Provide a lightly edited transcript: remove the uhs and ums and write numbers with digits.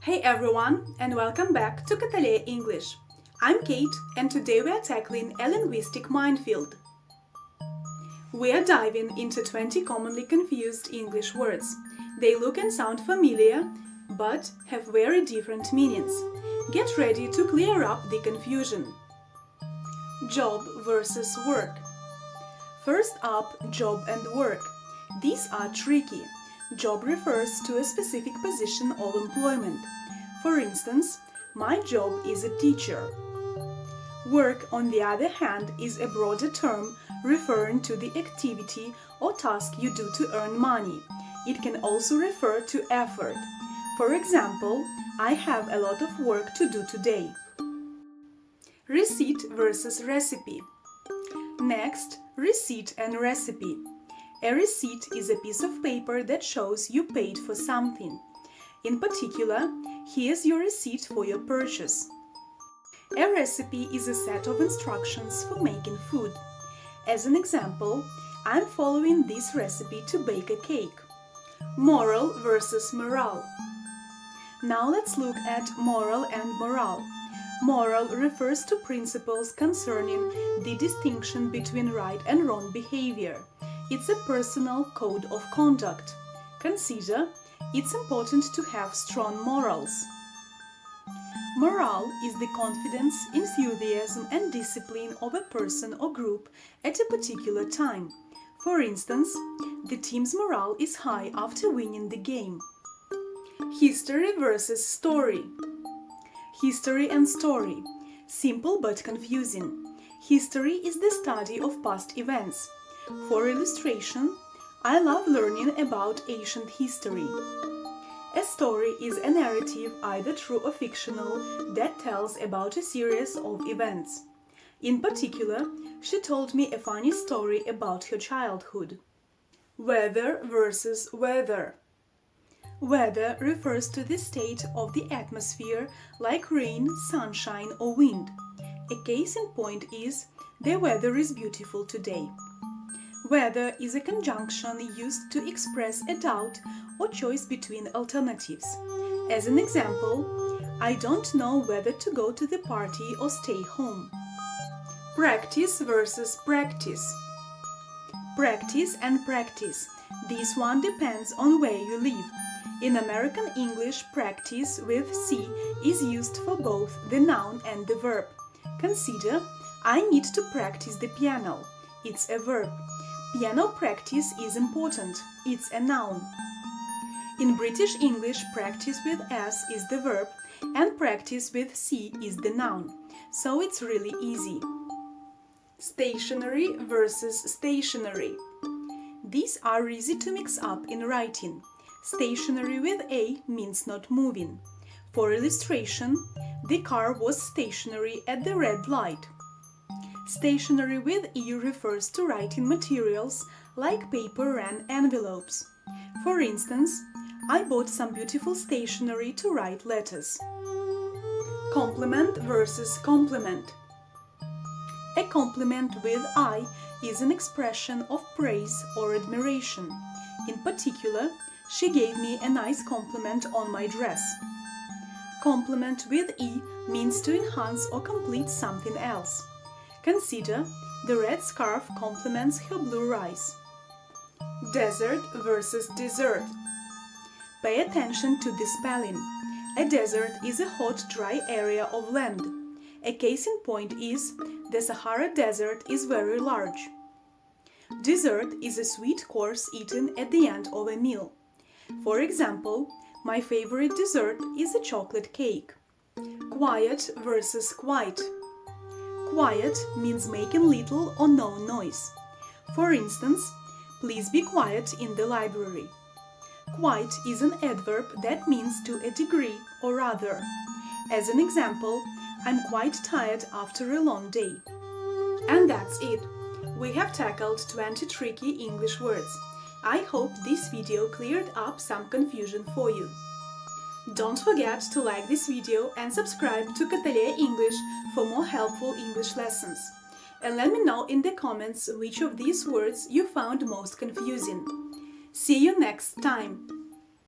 Hey everyone, and welcome back to Cattaleya English. I'm Kate, and today we are tackling a linguistic minefield. We are diving into 20 commonly confused English words. They look and sound familiar, but have very different meanings. Get ready to clear up the confusion. Job versus work. First up, job and work. These are tricky. Job refers to a specific position of employment. For instance, my job is a teacher. Work, on the other hand, is a broader term referring to the activity or task you do to earn money. It can also refer to effort. For example, I have a lot of work to do today. Receipt versus recipe. Next, receipt and recipe. A receipt is a piece of paper that shows you paid for something. In particular, here's your receipt for your purchase. A recipe is a set of instructions for making food. As an example, I'm following this recipe to bake a cake. Moral versus morale. Now let's look at moral and morale. Moral refers to principles concerning the distinction between right and wrong behavior. It's a personal code of conduct. Consider, it's important to have strong morals. Morale is the confidence, enthusiasm, and discipline of a person or group at a particular time. For instance, the team's morale is high after winning the game. History versus story. History and story. Simple but confusing. History is the study of past events. For illustration, I love learning about ancient history. A story is a narrative, either true or fictional, that tells about a series of events. In particular, she told me a funny story about her childhood. Weather versus weather. Weather refers to the state of the atmosphere, like rain, sunshine, or wind. A case in point is, the weather is beautiful today. Weather is a conjunction used to express a doubt or choice between alternatives. As an example, I don't know whether to go to the party or stay home. Practice versus practice. Practice and practice. This one depends on where you live. In American English, practice with C is used for both the noun and the verb. Consider, I need to practice the piano. It's a verb. Piano practice is important. It's a noun. In British English, practice with S is the verb and practice with C is the noun. So it's really easy. Stationery versus stationery. These are easy to mix up in writing. Stationary with A means not moving. For illustration, the car was stationary at the red light. Stationery with E refers to writing materials like paper and envelopes. For instance, I bought some beautiful stationery to write letters. Compliment versus compliment. A compliment with I is an expression of praise or admiration. In particular, she gave me a nice compliment on my dress. Compliment with E means to enhance or complete something else. Consider, the red scarf complements her blue eyes. Desert versus dessert. Pay attention to the spelling. A desert is a hot, dry area of land. A case in point is, the Sahara Desert is very large. Dessert is a sweet course eaten at the end of a meal. For example, my favorite dessert is a chocolate cake. Quiet versus quiet. Quiet means making little or no noise. For instance, please be quiet in the library. Quiet is an adverb that means to a degree or rather. As an example, I'm quite tired after a long day. And that's it. We have tackled 20 tricky English words. I hope this video cleared up some confusion for you. Don't forget to like this video and subscribe to Cattaleya English for more helpful English lessons. And let me know in the comments which of these words you found most confusing. See you next time!